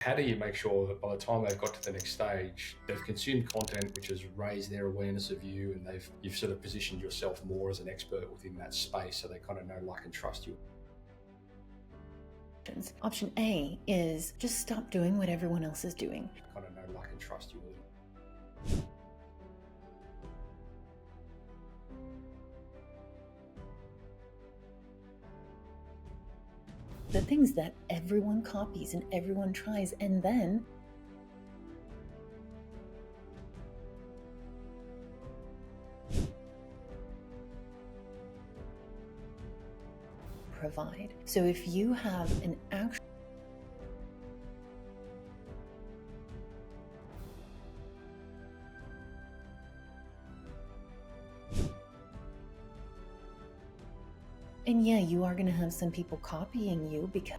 How do you make sure that by the time they've got to the next stage, they've consumed content which has raised their awareness of you, and you've sort of positioned yourself more as an expert within that space, so they kind of know, like, and trust you? Option A is just stop doing what everyone else is doing. Kind of know, like, and trust you. The things that everyone copies and everyone tries, and then provide. So if you have an actual and yeah, you are going to have some people copying you because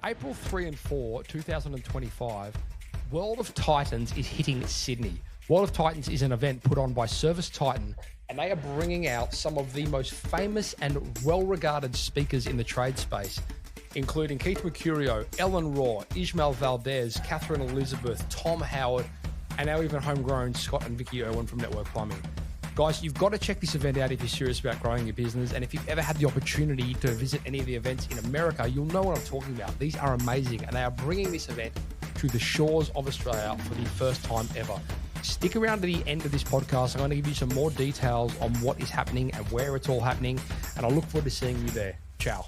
April 3 and 4, 2025, World of Titans is hitting Sydney. World of Titans is an event put on by Service Titan, and they are bringing out some of the most famous and well-regarded speakers in the trade space, including Keith Mercurio, Ellen Raw, Ishmael Valdez, Catherine Elizabeth, Tom Howard, and now even homegrown Scott and Vicky Irwin from Network Plumbing. Guys, you've got to check this event out if you're serious about growing your business. And if you've ever had the opportunity to visit any of the events in America, you'll know what I'm talking about. These are amazing, and they are bringing this event to the shores of Australia for the first time ever. Stick around to the end of this podcast. I'm going to give you some more details on what is happening and where it's all happening. And I look forward to seeing you there. Ciao.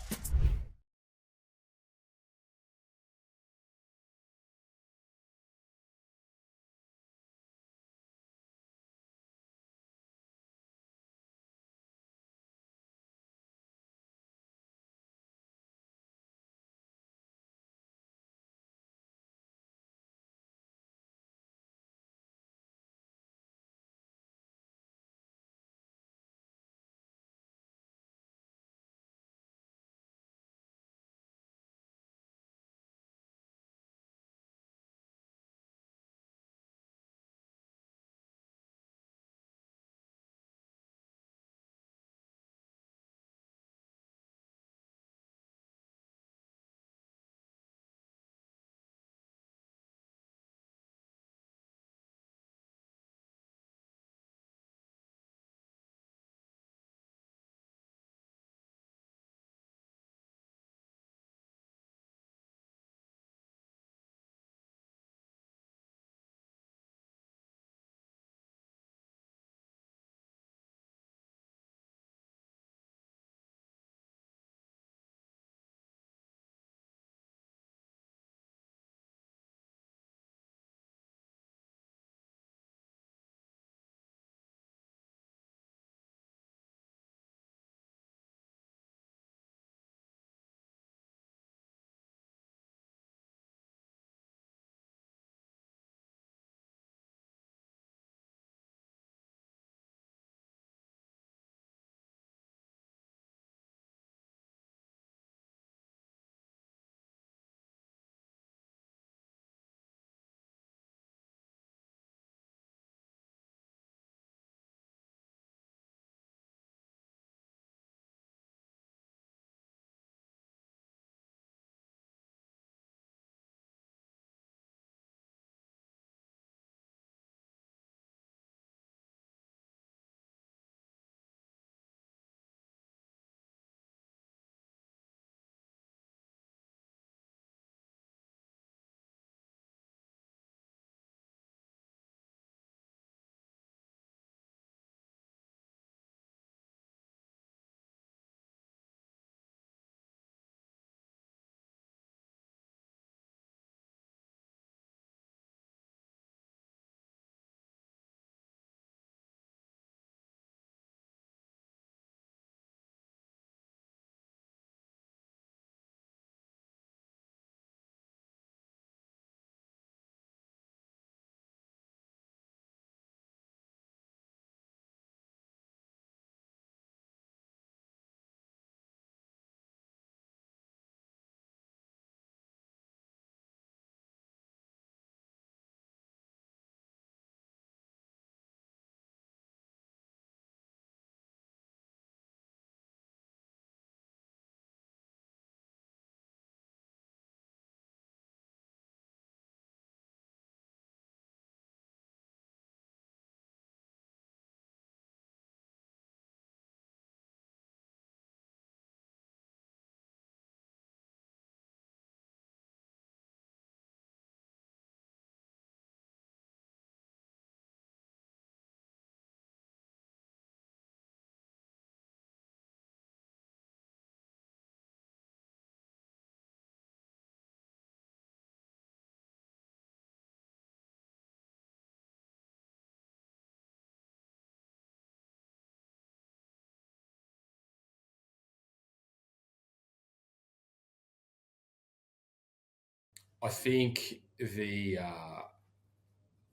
I think the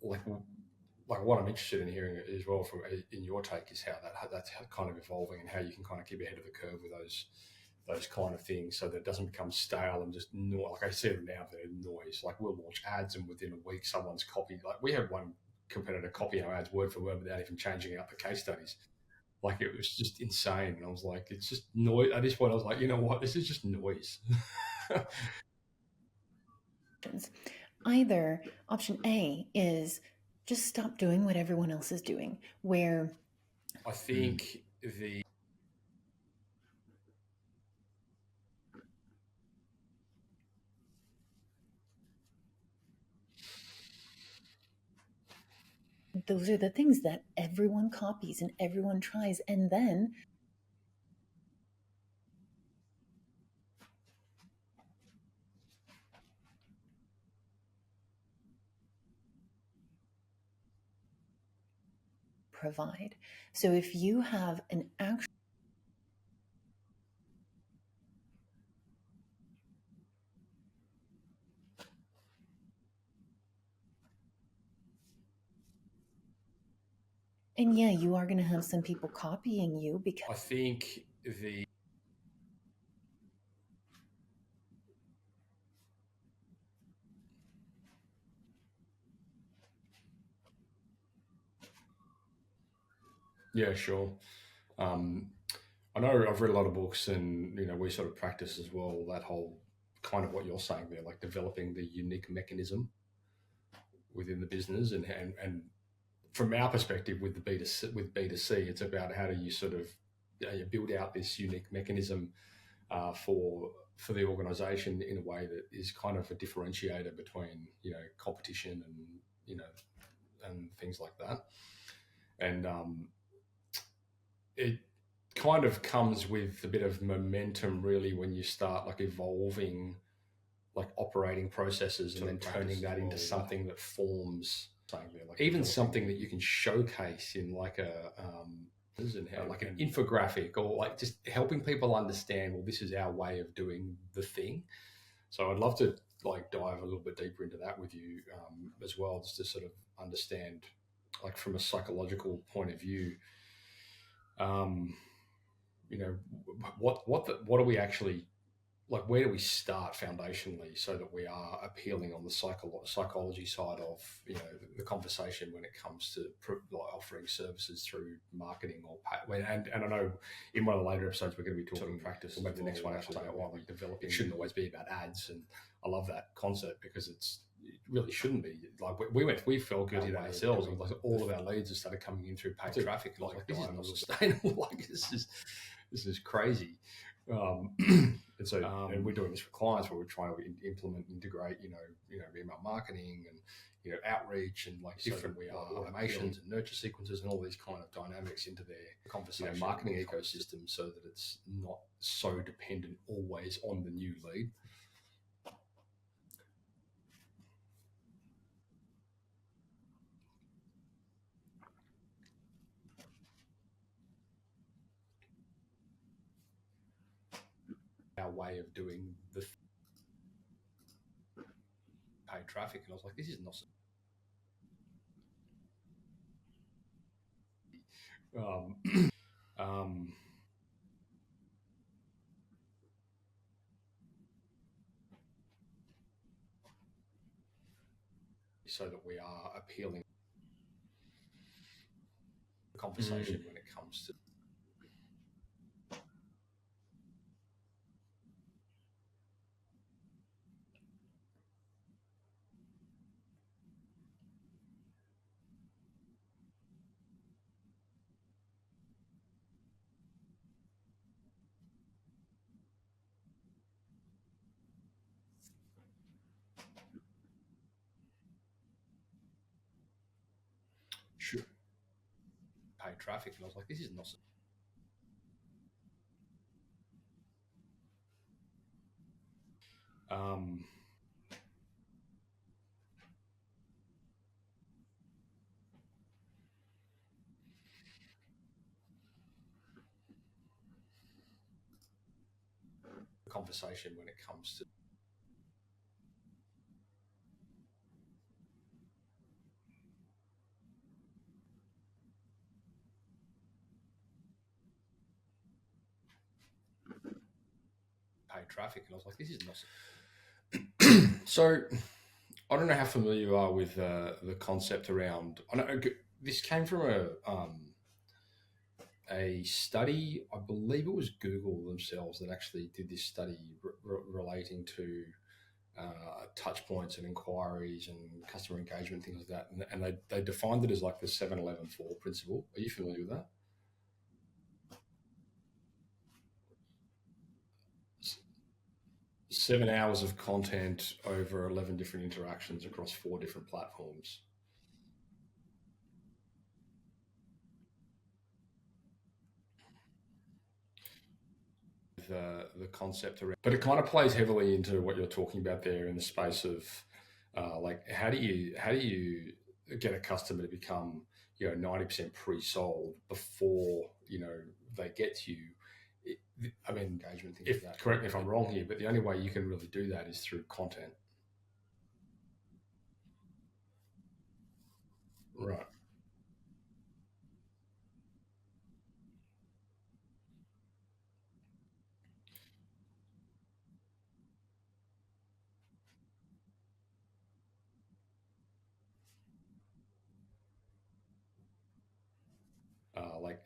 like like what I'm interested in hearing as well from in your take is how that's kind of evolving and how you can kind of keep ahead of the curve with those kind of things so that it doesn't become stale and just like I said now they're noise. Like we'll launch ads and within a week someone's copied. Like we had one competitor copy our ads word for word without even changing out the case studies. Like it was just insane. And I was like, it's just noise. At this point, I was like, you know what? This is just noise. Either option A is just stop doing what everyone else is doing, where I think the those are the things that everyone copies and everyone tries, and then provide. So if you have an actual and yeah, you are going to have some people copying you because I think the yeah, sure. I know I've read a lot of books, and we sort of practice as well that whole kind of what you're saying there, like developing the unique mechanism within the business, and from our perspective with the B2C, it's about how do you sort of you build out this unique mechanism for the organization in a way that is kind of a differentiator between competition and and things like that. And it kind of comes with a bit of momentum really when you start like evolving like operating processes and then turning that into something that forms even something that you can showcase in like like an infographic or like just helping people understand, well, this is our way of doing the thing. So I'd love to like dive a little bit deeper into that with you as well, just to sort of understand like from a psychological point of view, um, what are we actually like, where do we start foundationally so that we are appealing on the psychology side of the conversation when it comes to like offering services through marketing or and I know in one of the later episodes we're going to be talking practice, or maybe the next one actually about why like developing shouldn't always be about ads, and I love that concept because it really shouldn't be. Like we felt guilty of that ourselves, and like all of our leads have started coming in through paid traffic, and like this is not sustainable. Like this is crazy. And so, and we're doing this for clients where we're trying to implement, integrate, email marketing and outreach and like different automations and nurture sequences and all these kind of dynamics into their conversation marketing ecosystem, so that it's not so dependent always on the new lead. Our way of doing the paid traffic, and I was like, this is not so that we are appealing the conversation when it comes to paid traffic, and I was like, this is not conversation when it comes to traffic, and I was like, this is not. So I don't know how familiar you are with the concept around. I know this came from a study. I believe it was Google themselves that actually did this study relating to touch points and inquiries and customer engagement, things like that. And they defined it as like the 7-11-4 principle. Are you familiar with that? 7 hours of content over 11 different interactions across 4 different platforms. The concept around, but it kind of plays heavily into what you're talking about there in the space of like how do you get a customer to become 90% pre-sold before they get to you. I mean, engagement things like that. Correct me if I'm wrong here, but the only way you can really do that is through content. Right. Like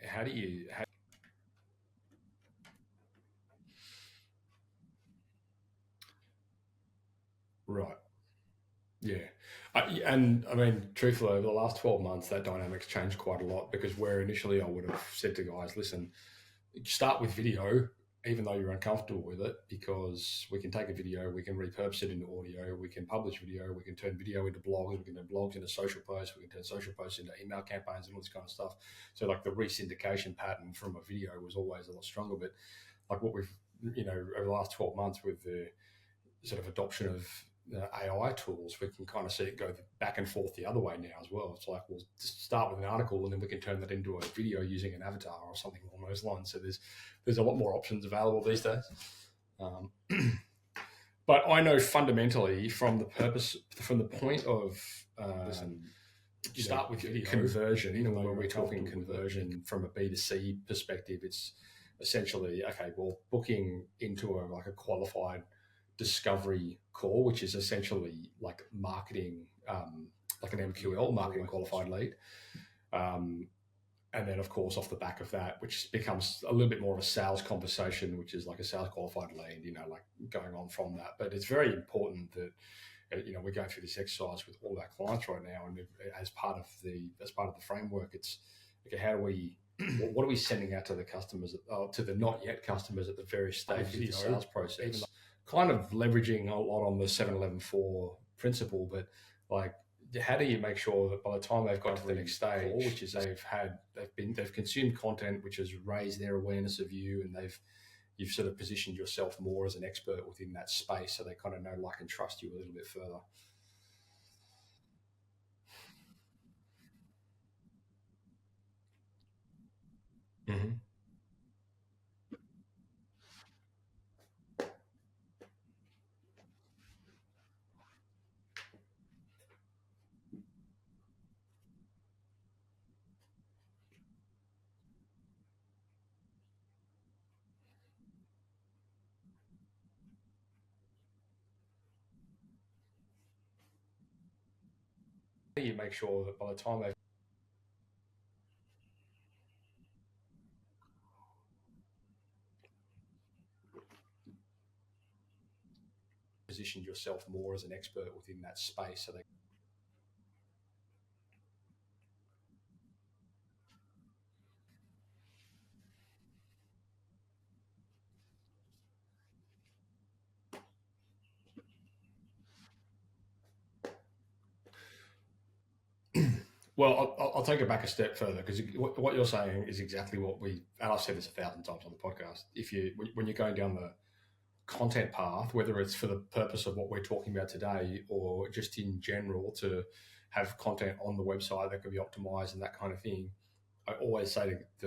right. Yeah. And I mean, truthfully, over the last 12 months, that dynamic's changed quite a lot, because where initially I would have said to guys, listen, start with video, even though you're uncomfortable with it, because we can take a video, we can repurpose it into audio, we can publish video, we can turn video into blogs, we can turn blogs into social posts, we can turn social posts into email campaigns and all this kind of stuff. So like the re-syndication pattern from a video was always a lot stronger. But like what we've, over the last 12 months with the sort of adoption of AI tools, we can kind of see it go back and forth the other way now as well. It's like we'll just start with an article and then we can turn that into a video using an avatar or something along those lines. So there's a lot more options available these days. But I know fundamentally from the point of you start with video, conversion, even though we're talking conversion from a B2C perspective, it's essentially, okay, well, booking into like a qualified discovery call, which is essentially like marketing, like an MQL, marketing qualified lead. And then, of course, off the back of that, which becomes a little bit more of a sales conversation, which is like a sales qualified lead, like going on from that. But it's very important that we're going through this exercise with all our clients right now, and as part of the framework, it's okay, how do we what are we sending out to the customers, to the not yet customers at the various stages of the sales process? Kind of leveraging a lot on the 7-11-4 principle, but like, how do you make sure that by the time they've got to the next stage, which is they've consumed content which has raised their awareness of you, and you've sort of positioned yourself more as an expert within that space, so they kind of know, like, and trust you a little bit further. Mm-hmm. How do you make sure that by the time they've positioned yourself more as an expert within that space, so they Well, I'll take it back a step further, because what you're saying is exactly what and I've said this 1,000 times on the podcast. When you're going down the content path, whether it's for the purpose of what we're talking about today or just in general to have content on the website that can be optimized and that kind of thing, I always say to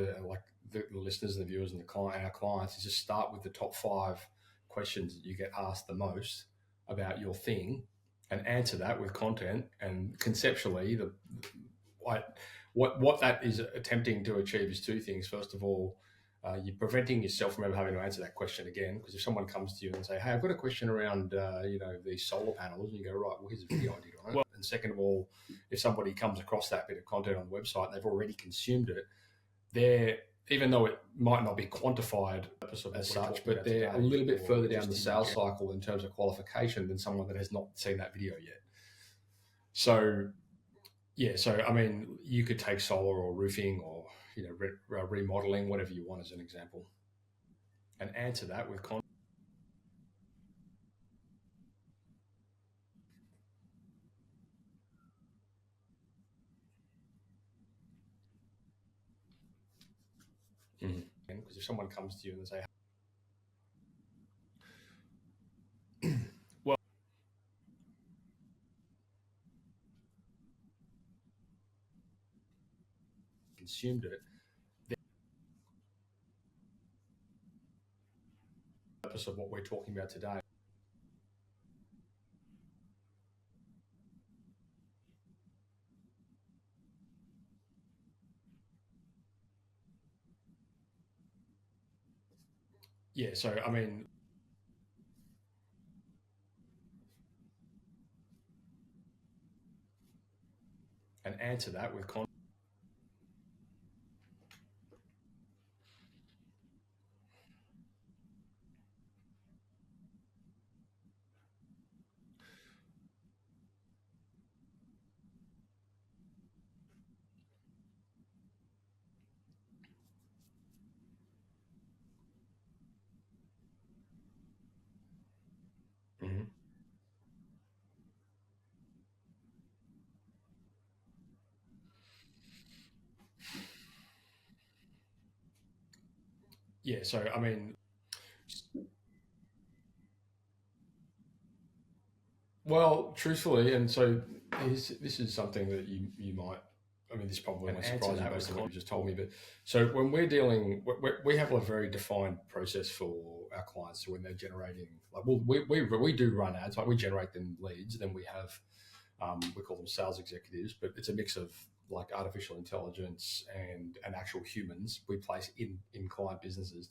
the listeners and the viewers and our clients is just start with the top 5 questions that you get asked the most about your thing, and answer that with content. And conceptually, what that is attempting to achieve is 2 things. First of all, you're preventing yourself from ever having to answer that question again. Because if someone comes to you and say, "Hey, I've got a question around, these solar panels," and you go, "Right, well, here's a video I did on it." Well, and second of all, if somebody comes across that bit of content on the website and they've already consumed it, even though it might not be quantified as such, but they're a little bit further down the sales cycle in terms of qualification than someone that has not seen that video yet. So, yeah, I mean, you could take solar or roofing or remodeling, whatever you want as an example, and answer that with content. Because if someone comes to you and they say, well, consumed it, the purpose of what we're talking about today. Yeah, I mean, and answer that with content. Mm-hmm. Yeah, I mean, well, truthfully, and this is something that you might. I mean, this probably won't surprise you based on what you just told me. But so when we're dealing, we have a very defined process for our clients. So when they're generating, like, well, we do run ads, like we generate them leads. Then we have, we call them sales executives, but it's a mix of like artificial intelligence and actual humans we place in client businesses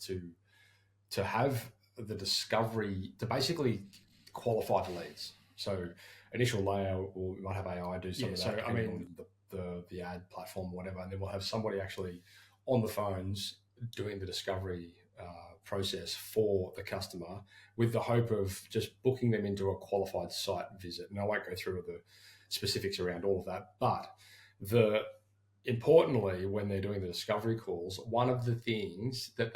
to have the discovery, to basically qualify the leads. So initial layout, or we might have AI do some of that. So I mean, the ad platform, or whatever, and then we'll have somebody actually on the phones doing the discovery process for the customer, with the hope of just booking them into a qualified site visit. And I won't go through the specifics around all of that, but importantly, when they're doing the discovery calls, one of the things that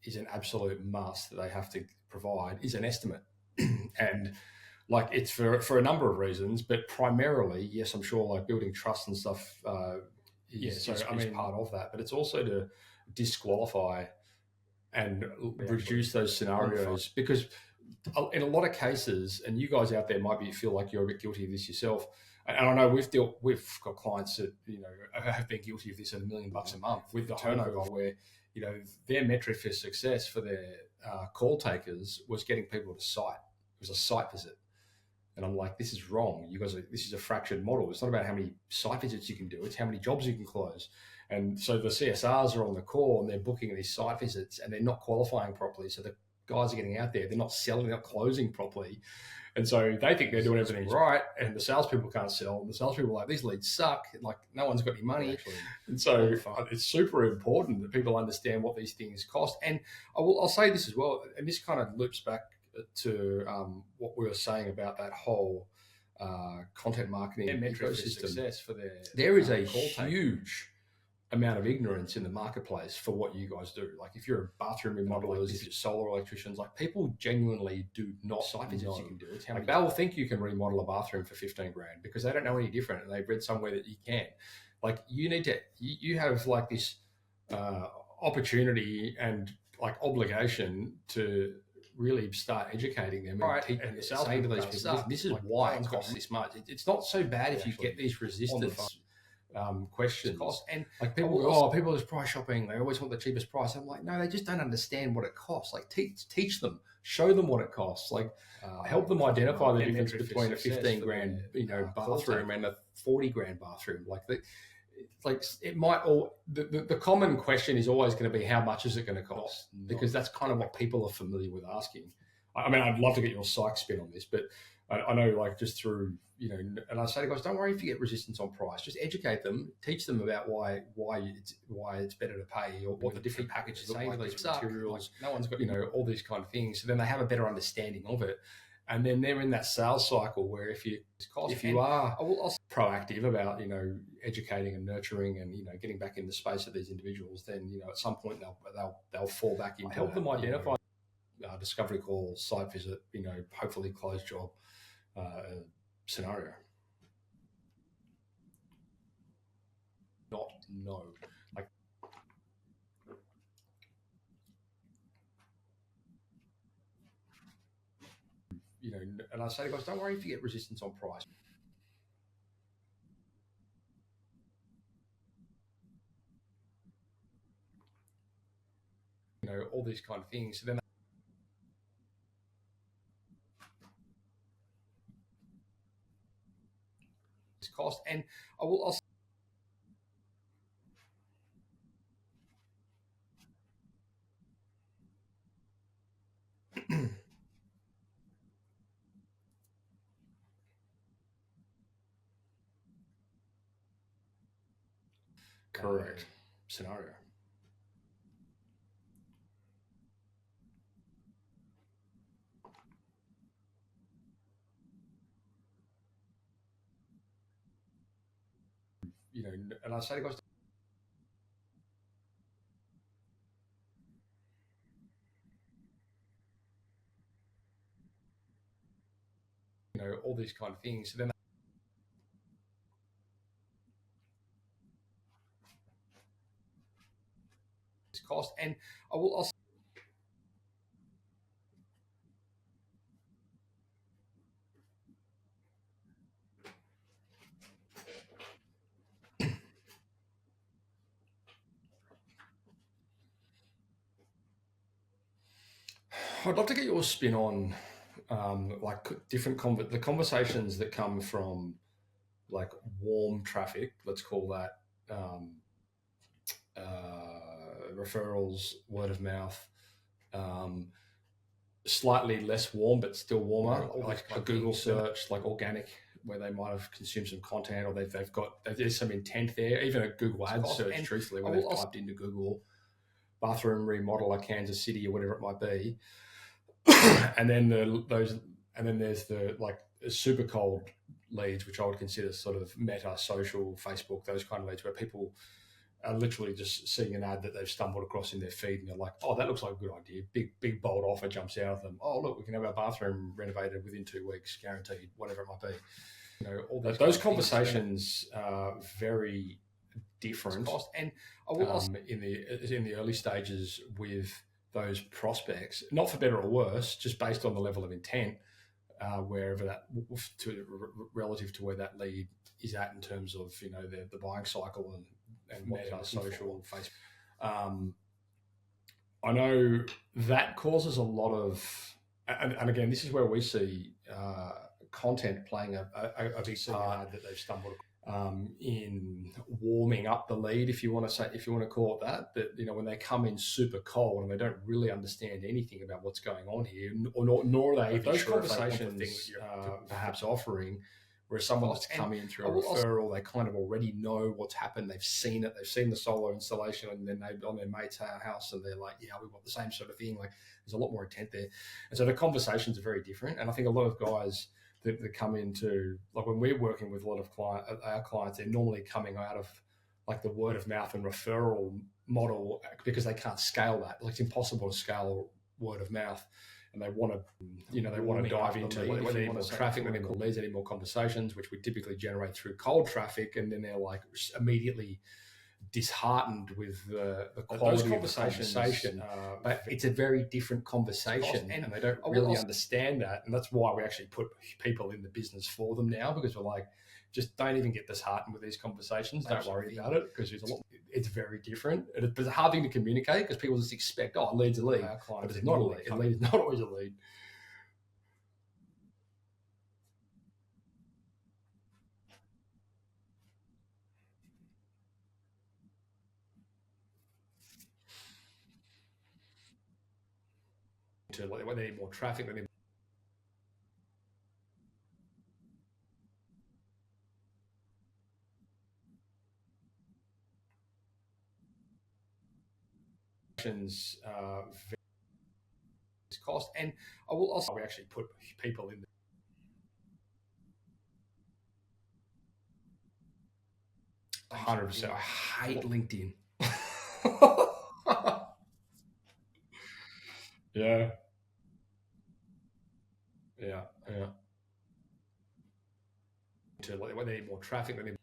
is an absolute must that they have to provide is an estimate. And like, it's for a number of reasons, but primarily, yes, I'm sure, like, building trust and stuff is part of that, but it's also to disqualify and reduce those scenarios, because in a lot of cases, and you guys out there might feel like you're a bit guilty of this yourself, and I know we've got clients that have been guilty of this at $1 million a month with the turnover, where their metric for success for their call takers was getting people to site. It was a site visit. And I'm like, this is wrong. You guys this is a fractured model. It's not about how many site visits you can do. It's how many jobs you can close. And so the CSRs are on the call and they're booking these site visits and they're not qualifying properly. So the guys are getting out there, they're not selling, they're not closing properly. And so they think they're doing everything right, and the salespeople can't sell. And the salespeople are like, these leads suck. Like, no one's got any money. And so it's super important that people understand what these things cost. And I'll say this as well, and this kind of loops back to what we were saying about that whole content marketing ecosystem. There is a huge amount of ignorance in the marketplace for what you guys do. Like, if you're a bathroom remodelers, if you're solar electricians, like, people genuinely do not site visits you can do. It's like, they will think you can remodel a bathroom for 15 grand because they don't know any different, and they've read somewhere that you can. Like, you have like this opportunity and like obligation to really start educating them, right? And saying to those people, this is why it costs this much. It's not so bad if you get these resistance questions. And like, people go, people are just price shopping. They always want the cheapest price. I'm like, no, they just don't understand what it costs. Like, teach them, show them what it costs. Like, help them identify the difference between a 15 grand, bathroom and a 40 grand bathroom. Like, like it might all the common question is always going to be how much is it going to cost, because that's kind of what people are familiar with asking. I mean, I'd love to get your psych spin on this, but I know, like, just through, and I say to guys, don't worry if you get resistance on price. Just educate them, teach them about why it's better to pay, or what the different packages look like, these materials. Like, no one's got, all these kind of things. So then they have a better understanding of it. And then they're in that sales cycle where if you are proactive about, educating and nurturing and, getting back in the space of these individuals, then, at some point they'll fall back into help them identify discovery call, site visit, hopefully closed job scenario. Not know. Like, and I say to guys, don't worry if you get resistance on price. All these kind of things. So then it's cost, and I'll correct scenario. And I say to guys, all these kind of things. So then it's cost, and I'll I'd love to get your spin on like different the conversations that come from like warm traffic, let's call that, referrals, word of mouth, slightly less warm but still warmer, like a Google search, like organic, where they might have consumed some content, or there's some intent there. Even a Google Ads search, truthfully, where they've typed into Google bathroom remodeler Kansas City or whatever it might be, and then there's the like super cold leads, which I would consider sort of Meta, social, Facebook, those kind of leads, where people are literally just seeing an ad that they've stumbled across in their feed, and they're like, "Oh, that looks like a good idea." Big bold offer jumps out of them. "Oh, look, we can have our bathroom renovated within 2 weeks, guaranteed," whatever it might be. All those conversations are very different, and I will also in the early stages with those prospects, not for better or worse, just based on the level of intent, wherever that relative to where that lead is at in terms of the buying cycle and Meta, social, Facebook. I know that causes a lot of, and again, this is where we see content playing a big part that they've stumbled in warming up the lead, if you want to call it that. But when they come in super cold and they don't really understand anything about what's going on here, nor are they those sure conversations that you're perhaps offering, where someone that's come in through a referral, they kind of already know what's happened, they've seen it, they've seen the solar installation, and then they're on their mate's house, and they're like, "Yeah, we want the same sort of thing." Like, there's a lot more intent there, and so the conversations are very different. And I think a lot of guys that come into, like, when we're working with a lot of our clients, they're normally coming out of like the word of mouth and referral model, because they can't scale that. Like, it's impossible to scale word of mouth, and they want to dive into whether they need more traffic, whether they need more leads, they need more conversations, which we typically generate through cold traffic, and then they're like immediately disheartened with the quality of the conversation. But it's a very different conversation, and they don't really understand that. And that's why we actually put people in the business for them now, because we're like, just don't even get disheartened with these conversations. Don't worry about it, because it's very different. It's a hard thing to communicate, because people just expect, "Oh, a lead's a lead," but it's not a lead. A lead is not always a lead. to like, when they need more traffic, they need cost. And I will also, we actually put people in 100%. I hate LinkedIn. Yeah. To like, when they need more traffic, they need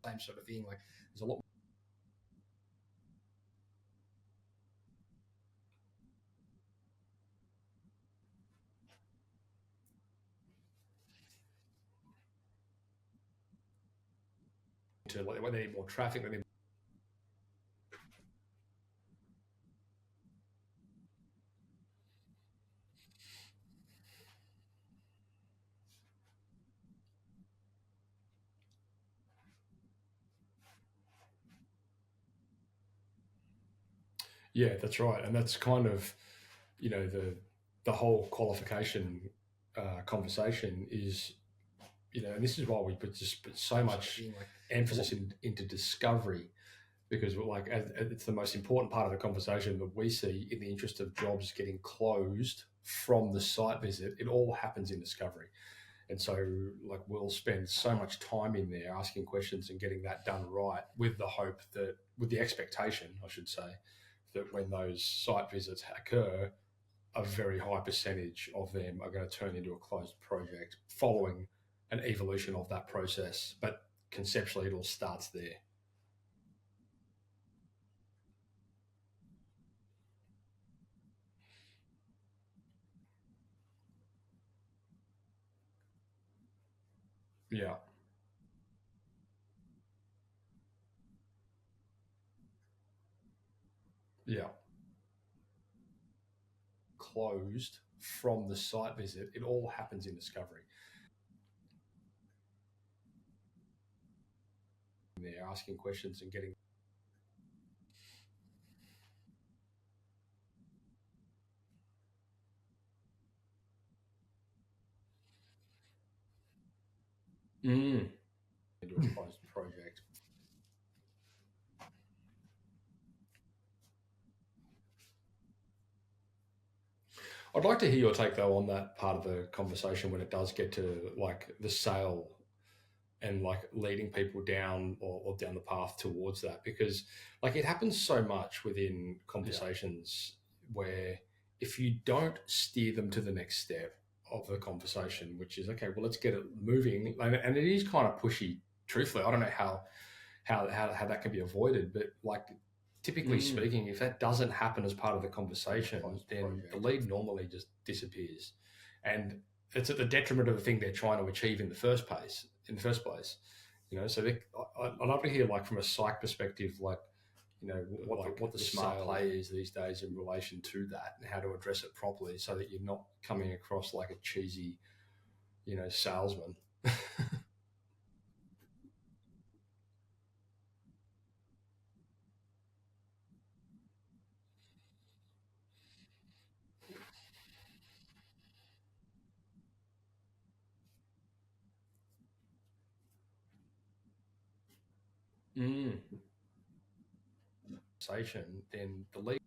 same sort of thing. Like there's a lot. To like, when they need more traffic, they need yeah, that's right, and that's kind of the whole qualification conversation is and this is why we put so much emphasis into discovery, because like it's the most important part of the conversation that we see in the interest of jobs getting closed from the site visit. It all happens in discovery. And so like we'll spend so much time in there asking questions and getting that done right, with the hope that, with the expectation, I should say, that when those site visits occur, a very high percentage of them are going to turn into a closed project following an evolution of that process. But conceptually, it all starts there. Yeah. Yeah. Closed from the site visit, it all happens in discovery. They're asking questions and getting. Into a closed project. I'd like to hear your take though on that part of the conversation when it does get to like the sale and like leading people down or down the path towards that, because like it happens so much within conversations where if you don't steer them to the next step of the conversation, which is okay, well, let's get it moving, and it is kind of pushy. Truthfully, I don't know how that can be avoided, but like typically speaking, if that doesn't happen as part of the conversation, then the lead normally just disappears, and it's at the detriment of the thing they're trying to achieve in the first place. So I'd love to hear, like, from a psych perspective, like, what the smart play is these days in relation to that, and how to address it properly so that you're not coming across like a cheesy, salesman. Mm. Then the lead,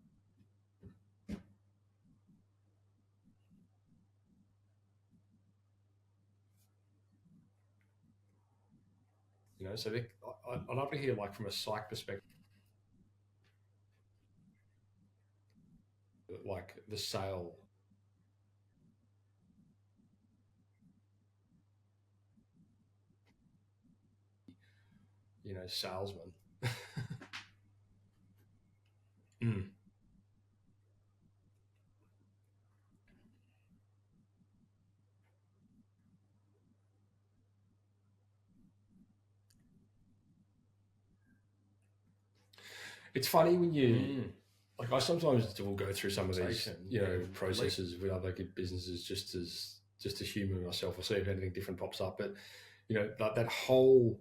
so I'd love to hear, like, from a psych perspective, like the sale. Salesman. it's funny when you like I sometimes will go through some of these processes with other good businesses just as human myself. I see if anything different pops up, but that whole,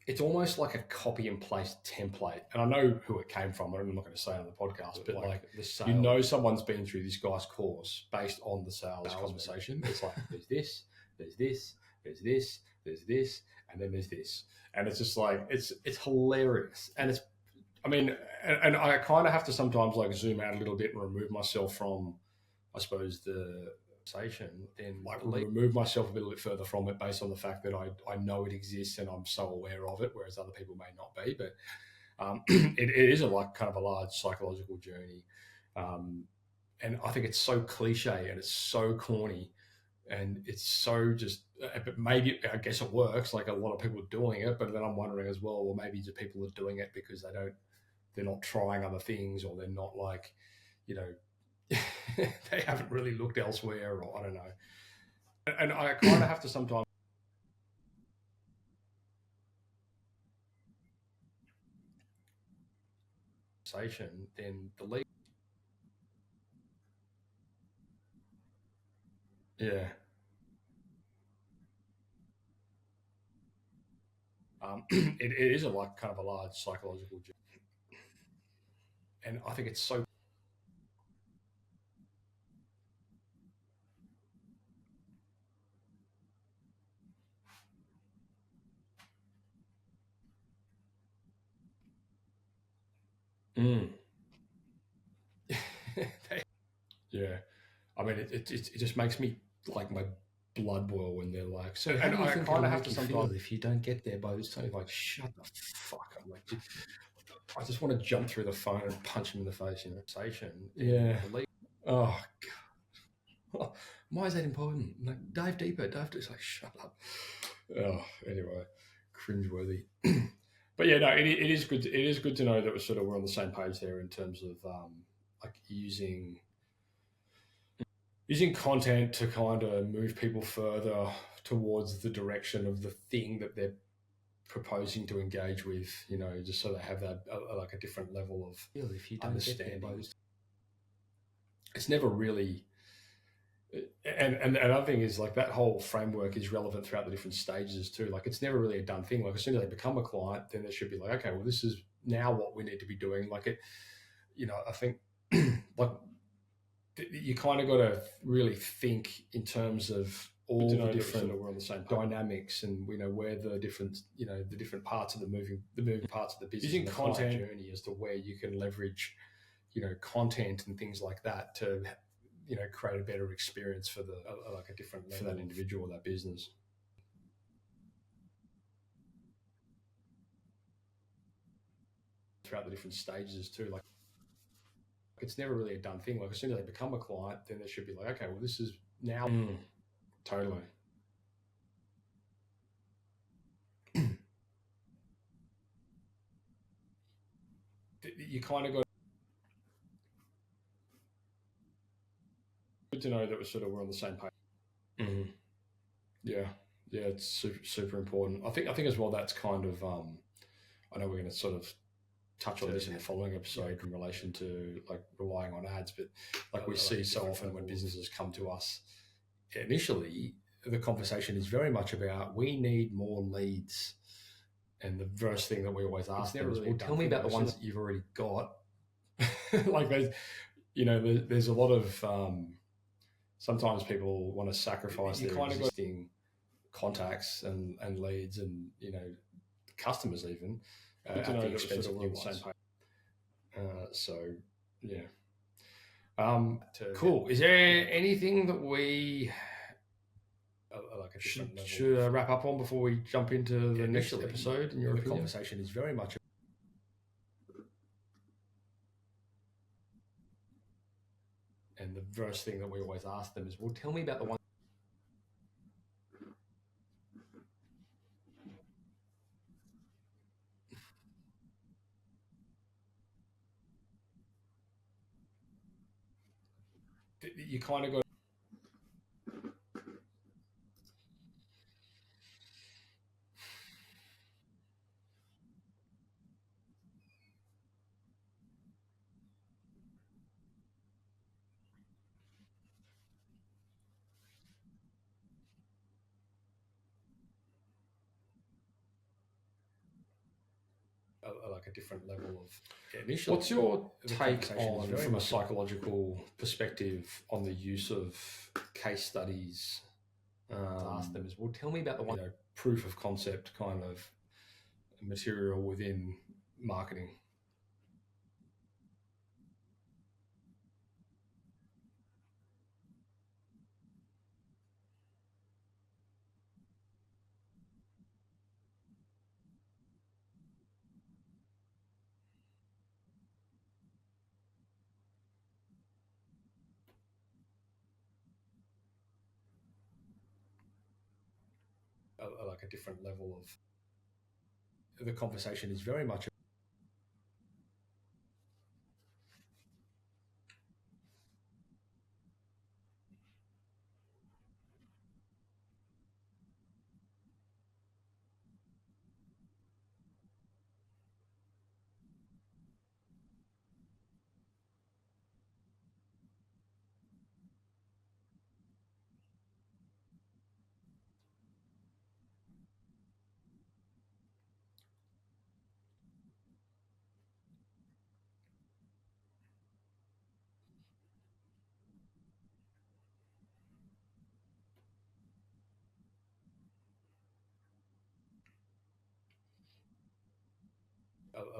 it's almost like a copy and paste template. And I know who it came from. I'm not going to say it on the podcast, but like someone's been through this guy's course based on the sales conversation. It's like there's this, there's this, there's this, there's this, and then there's this, and it's just like it's hilarious. And it's, I mean, and I kind of have to sometimes like zoom out a little bit and remove myself from, I suppose, the conversation, then like remove myself a little bit further from it based on the fact that I know it exists and I'm so aware of it, whereas other people may not be. But it is a like kind of a large psychological journey, and I think it's so cliche and it's so corny, and it's so just. But maybe I guess it works. Like a lot of people are doing it, but then I'm wondering as well maybe the people are doing it because they're not trying other things, or they're not like, they haven't really looked elsewhere, or I don't know. And I kind of have to sometimes then the lead. Yeah. It is a like kind of a large psychological journey, and I think it's so. Yeah, I mean, it just makes me like my blood boil when they're like, so. And I kind of have to sometimes, if you don't get there by this time, like, shut the fuck up. Like, I just want to jump through the phone and punch him in the face. Yeah. Oh God. Why is that important? Like, dive deeper. It's like, shut up. Oh, anyway, cringeworthy. But yeah, no, it is good. It is good to know that we're on the same page there in terms of like using content to kind of move people further towards the direction of the thing that they're proposing to engage with. Just so they have that like a different level of if you don't understanding. It's never really. And another thing is like that whole framework is relevant throughout the different stages too. Like it's never really a done thing. Like as soon as they become a client, then there should be like, okay, well, this is now what we need to be doing. Like it, I think like you kind of got to really think in terms of all the different we're on the same dynamics, and we know where the different the different parts of the moving parts of the business using content journey as to where you can leverage content and things like that to create a better experience for the like a different level for that individual or that business throughout the different stages too. Like it's never really a done thing. Like as soon as they become a client, then there should be like, okay, well, this is now totally. You kind of got good to know that we're on the same page. Mm-hmm. Yeah, it's super important. I think as well that's kind of I know we're going to sort of touch on this in the following episode in relation to like relying on ads, but like we see so often when businesses come to us, initially the conversation is very much about we need more leads, and the first thing that we always ask them is, well, tell me about the ones that you've already got. Like there's a lot of sometimes people want to sacrifice their existing contacts and leads and customers even at the expense of new ones. So yeah. Cool. Is there anything that we like should wrap up on before we jump into the next episode? In your opinion? The conversation is very much. And the first thing that we always ask them is, well, tell me about the one. You kind of got. like a different level of initial. What's your take on, from a psychological perspective, on the use of case studies? Ask them as well. Tell me about the one, proof of concept kind of material within marketing. Like a different level of the conversation is very much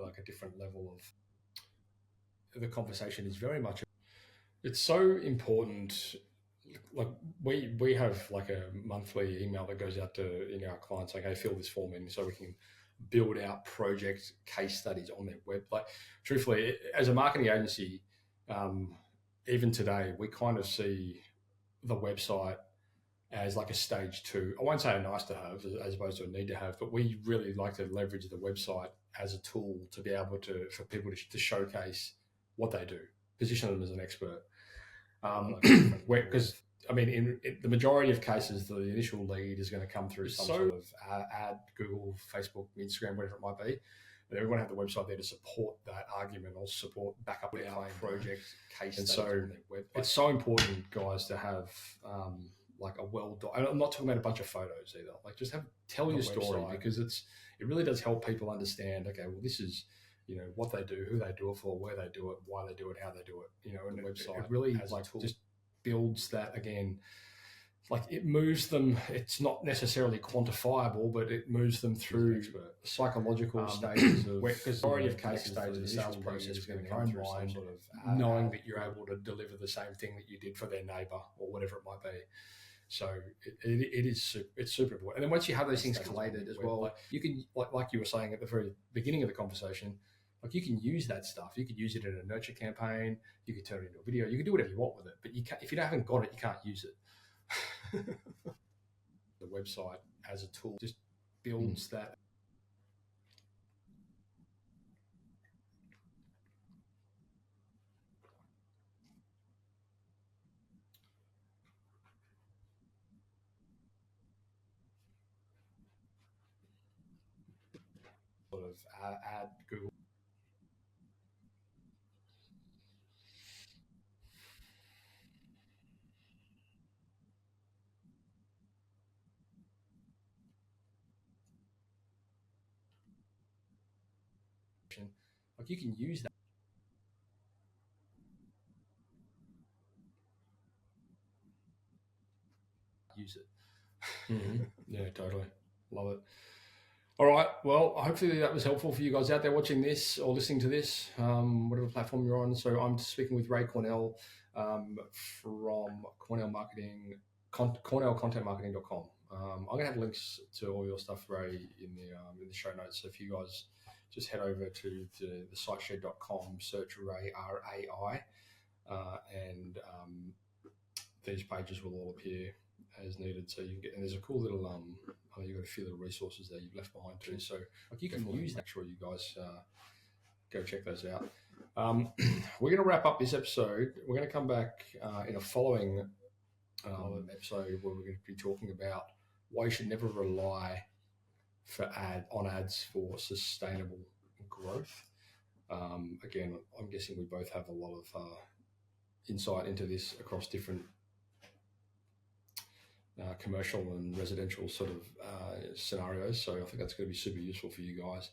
like a different level of the conversation is very much. It's so important. Like we have like a monthly email that goes out to our clients, like, hey, fill this form in so we can build out project case studies on their web. Like, truthfully, as a marketing agency, even today, we kind of see the website as like a stage two. I won't say a nice to have as opposed to a need to have, but we really like to leverage the website as a tool to be able to, for people to showcase what they do, position them as an expert. Because I mean, in the majority of cases, the initial lead is going to come through some sort of ad, Google, Facebook, Instagram, whatever it might be. But everyone have the website there to support that argument or support back up their project case. And so it's so important, guys, to have like a I'm not talking about a bunch of photos either. Like, just tell your story, because it really does help people understand. Okay, well, this is what they do, who they do it for, where they do it, why they do it, how they do it. And the website it really just builds that again. Like, it moves them. It's not necessarily quantifiable, but it moves them through psychological stages of, because the majority of cases, the sales process is going to come through some sort of knowing that you're able to deliver the same thing that you did for their neighbor or whatever it might be. So it's super important. And then once you have those things collated as well, like, you can, like you were saying at the very beginning of the conversation, like, you can use that stuff. You could use it in a nurture campaign. You could turn it into a video. You can do whatever you want with it. But you can't, if you haven't got it, you can't use it. The website as a tool just builds that. Sort of ad Google. Like, you can use that. Use it. Yeah, totally. Love it. All right. Well, hopefully that was helpful for you guys out there watching this or listening to this, whatever platform you're on. So I'm speaking with Ray Cornell from Cornell Marketing, CornellContentMarketing.com. I'm going to have links to all your stuff, Ray, in the show notes. So if you guys just head over to the SiteShare.com, search Ray, R-A-I, and these pages will all appear as needed. So you can get, and there's a cool little, you've got a few little resources there you've left behind too. So like, you can use that. Make sure you guys go check those out. We're going to wrap up this episode. We're going to come back in a following episode where we're going to be talking about why you should never rely on ads for sustainable growth. Again, I'm guessing we both have a lot of insight into this across different commercial and residential sort of scenarios. So I think that's going to be super useful for you guys.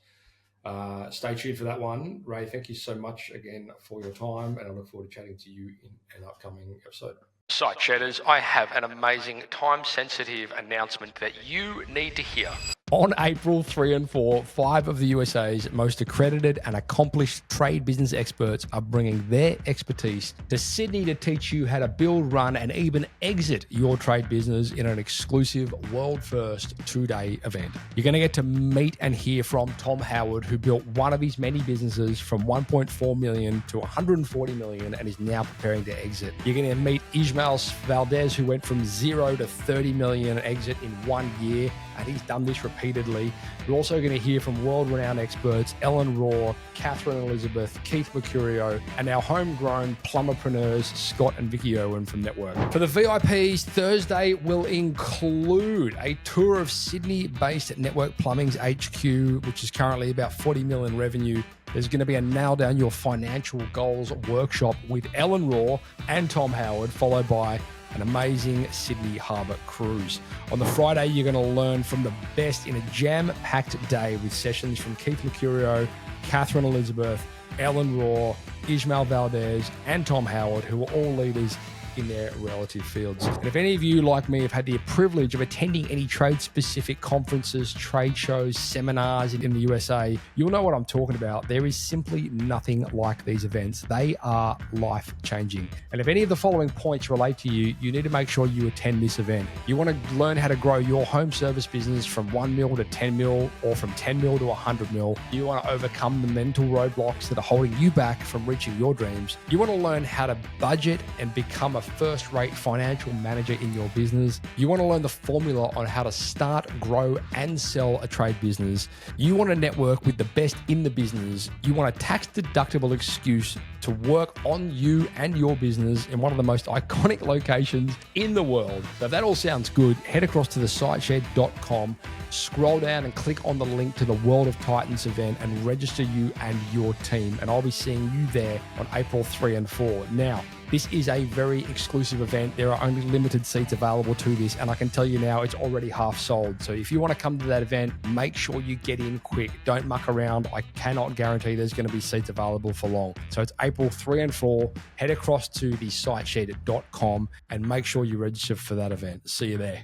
Stay tuned for that one. Ray, thank you so much again for your time, and I look forward to chatting to you in an upcoming episode. Site Shedders, I have an amazing time-sensitive announcement that you need to hear. On April 3 and 4, 5 of the USA's most accredited and accomplished trade business experts are bringing their expertise to Sydney to teach you how to build, run, and even exit your trade business in an exclusive world-first 2-day event. You're going to get to meet and hear from Tom Howard, who built one of his many businesses from 1.4 million to 140 million and is now preparing to exit. You're going to meet Ismael Valdez, who went from 0 to 30 million exit in 1 year, and he's done this repeatedly. We're also going to hear from world-renowned experts Ellen Raw, Catherine Elizabeth, Keith Mercurio, and our homegrown plumberpreneurs Scott and Vicky Owen from Network. For the VIPs, Thursday will include a tour of Sydney-based Network Plumbing's HQ, which is currently about 40 million revenue. There's going to be a nail down your financial goals workshop with Ellen Raw and Tom Howard, followed by an amazing Sydney Harbour cruise. On the Friday, you're going to learn from the best in a jam-packed day with sessions from Keith Mercurio, Catherine Elizabeth, Ellen Raw, Ismael Valdez, and Tom Howard, who are all leaders in their relative fields. And if any of you, like me, have had the privilege of attending any trade-specific conferences, trade shows, seminars in the USA, you'll know what I'm talking about. There is simply nothing like these events. They are life-changing. And if any of the following points relate to you, you need to make sure you attend this event. You want to learn how to grow your home service business from 1 mil to 10 mil or from 10 mil to 100 mil. You want to overcome the mental roadblocks that are holding you back from reaching your dreams. You want to learn how to budget and become a first-rate financial manager in your business. You want to learn the formula on how to start, grow, and sell a trade business. You want to network with the best in the business. You want a tax-deductible excuse to work on you and your business in one of the most iconic locations in the world. So if that all sounds good, head across to the SiteShare.com, scroll down and click on the link to the World of Titans event and register you and your team. And I'll be seeing you there on April 3 and 4. Now, this is a very exclusive event. There are only limited seats available to this, and I can tell you now it's already half sold. So if you want to come to that event, make sure you get in quick. Don't muck around. I cannot guarantee there's going to be seats available for long. So it's April 3 and 4. Head across to the siteshed.com and make sure you register for that event. See you there.